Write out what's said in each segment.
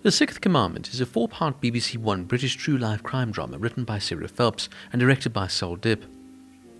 The Sixth Commandment is a 4-part BBC One British true life crime drama written by Sarah Phelps and directed by Saul Dibb.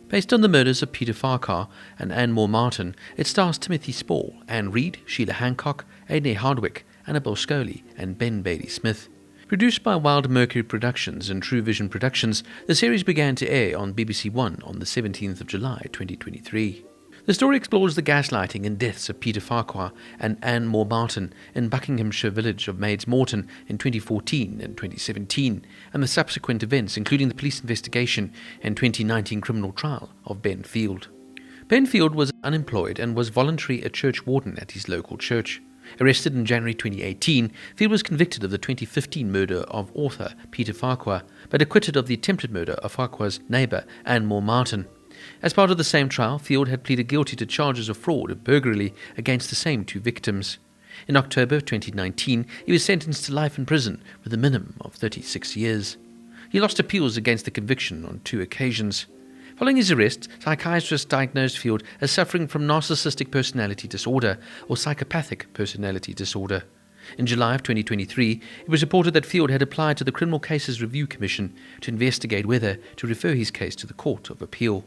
Based on the murders of Peter Farquhar and Anne Moore Martin, it stars Timothy Spall, Reid, Sheila Hancock, Éanna Hardwicke, Annabel Scholey, and Ben Bailey Smith. Produced by Wild Mercury Productions and True Vision Productions, the series began to air on BBC One on the 17th of July 2023. The story explores the gaslighting and deaths of Peter Farquhar and Anne Moore Martin in Buckinghamshire village of Maids Morton in 2014 and 2017, and the subsequent events including the police investigation and 2019 criminal trial of Ben Field. Ben Field was unemployed and was voluntarily a church warden at his local church. Arrested in January 2018, Field was convicted of the 2015 murder of author Peter Farquhar, but acquitted of the attempted murder of Farquhar's neighbour Anne Moore Martin. As part of the same trial, Field had pleaded guilty to charges of fraud and burglary against the same two victims. In October 2019, he was sentenced to life in prison with a minimum of 36 years. He lost appeals against the conviction on 2 occasions. Following his arrest, psychiatrists diagnosed Field as suffering from narcissistic personality disorder or psychopathic personality disorder. In July of 2023, it was reported that Field had applied to the Criminal Cases Review Commission to investigate whether to refer his case to the Court of Appeal.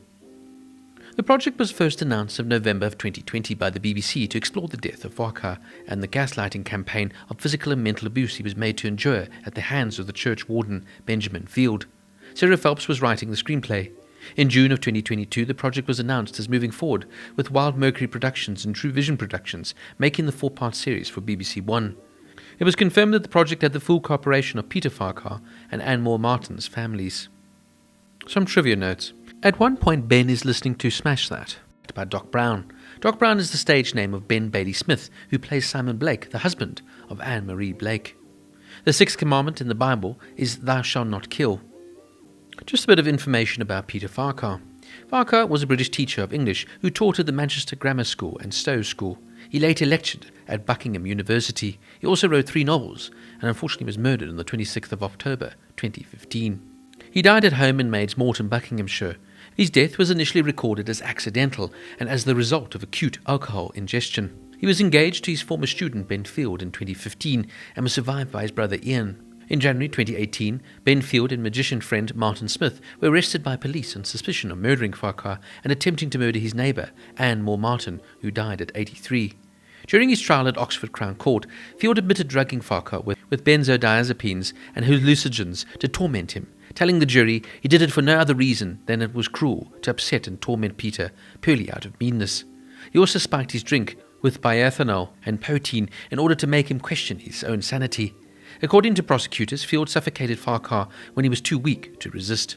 The project was first announced in November of 2020 by the BBC to explore the death of Farquhar and the gaslighting campaign of physical and mental abuse he was made to endure at the hands of the church warden Benjamin Field. Sarah Phelps was writing the screenplay. In June of 2022, the project was announced as moving forward, with Wild Mercury Productions and True Vision Productions making the 4-part series for BBC One. It was confirmed that the project had the full cooperation of Peter Farquhar and Anne Moore Martin's families. Some trivia notes. At one point, Ben is listening to Smash That by Doc Brown. Doc Brown is the stage name of Ben Bailey Smith, who plays Simon Blake, the husband of Anne Marie Blake. The 6th commandment in the Bible is "Thou shalt not kill." Just a bit of information about Peter Farquhar. Farquhar was a British teacher of English who taught at the Manchester Grammar School and Stowe School. He later lectured at Buckingham University. He also wrote 3 novels and unfortunately was murdered on the 26th of October 2015. He died at home in Maids Morton, Buckinghamshire. His death was initially recorded as accidental and as the result of acute alcohol ingestion. He was engaged to his former student Ben Field in 2015 and was survived by his brother Ian. In January 2018, Ben Field and magician friend Martin Smith were arrested by police on suspicion of murdering Farquhar and attempting to murder his neighbour, Anne Moore Martin, who died at 83. During his trial at Oxford Crown Court, Field admitted drugging Farquhar with benzodiazepines and hallucinogens to torment him, telling the jury he did it for no other reason than it was cruel to upset and torment Peter, purely out of meanness. He also spiked his drink with biethanol and poteen in order to make him question his own sanity. According to prosecutors, Field suffocated Farquhar when he was too weak to resist.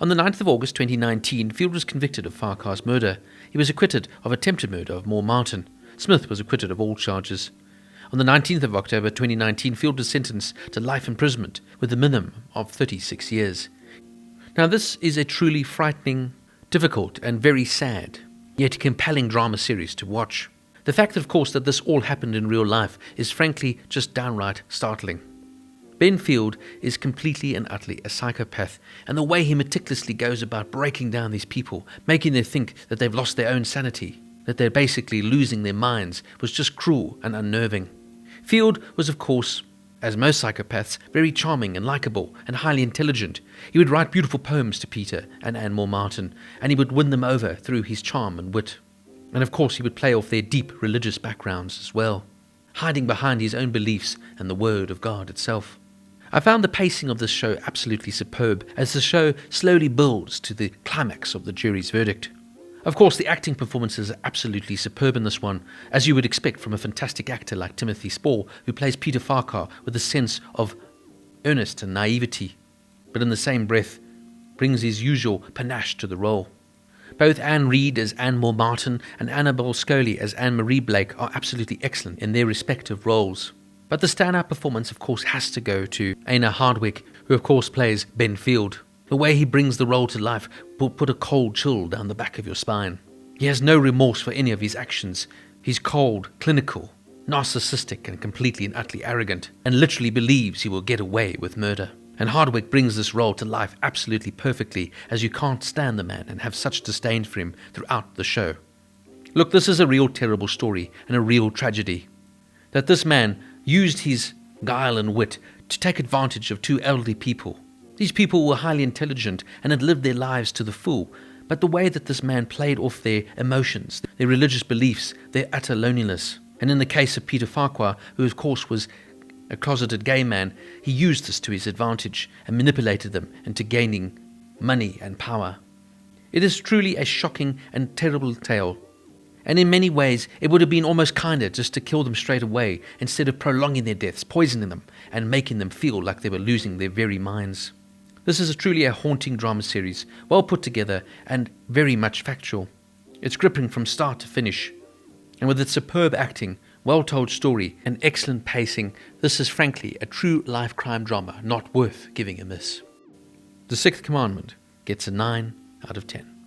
On the 9th of August 2019, Field was convicted of Farquhar's murder. He was acquitted of attempted murder of Moore Martin. Smith was acquitted of all charges. On the 19th of October 2019, Field was sentenced to life imprisonment with a minimum of 36 years. Now this is a truly frightening, difficult and very sad, yet compelling drama series to watch. The fact, of course, that this all happened in real life is frankly just downright startling. Ben Field is completely and utterly a psychopath, and the way he meticulously goes about breaking down these people, making them think that they've lost their own sanity, that they're basically losing their minds, was just cruel and unnerving. Field was, of course, as most psychopaths, very charming and likable and highly intelligent. He would write beautiful poems to Peter and Anne Moore Martin, and he would win them over through his charm and wit. And of course he would play off their deep religious backgrounds as well, hiding behind his own beliefs and the Word of God itself. I found the pacing of this show absolutely superb, as the show slowly builds to the climax of the jury's verdict. Of course, the acting performances are absolutely superb in this one, as you would expect from a fantastic actor like Timothy Spall, who plays Peter Farquhar with a sense of earnest and naivety, but in the same breath brings his usual panache to the role. Both Reid as Anne Moore Martin and Annabel Scholey as Anne Marie Blake are absolutely excellent in their respective roles. But the standout performance, of course, has to go to Éanna Hardwicke, who of course plays Ben Field. The way he brings the role to life will put a cold chill down the back of your spine. He has no remorse for any of his actions. He's cold, clinical, narcissistic and completely and utterly arrogant, and literally believes he will get away with murder. And Hardwicke brings this role to life absolutely perfectly, as you can't stand the man and have such disdain for him throughout the show. Look, this is a real terrible story and a real tragedy. That this man used his guile and wit to take advantage of two elderly people. These people were highly intelligent and had lived their lives to the full, but the way that this man played off their emotions, their religious beliefs, their utter loneliness, and in the case of Peter Farquhar, who of course was a closeted gay man, he used this to his advantage and manipulated them into gaining money and power. It is truly a shocking and terrible tale, and in many ways it would have been almost kinder just to kill them straight away instead of prolonging their deaths, poisoning them, and making them feel like they were losing their very minds. This is truly a haunting drama series, well put together and very much factual. It's gripping from start to finish, and with its superb acting, well-told story, and excellent pacing, this is frankly a true life crime drama not worth giving a miss. The Sixth Commandment gets a 9 out of 10.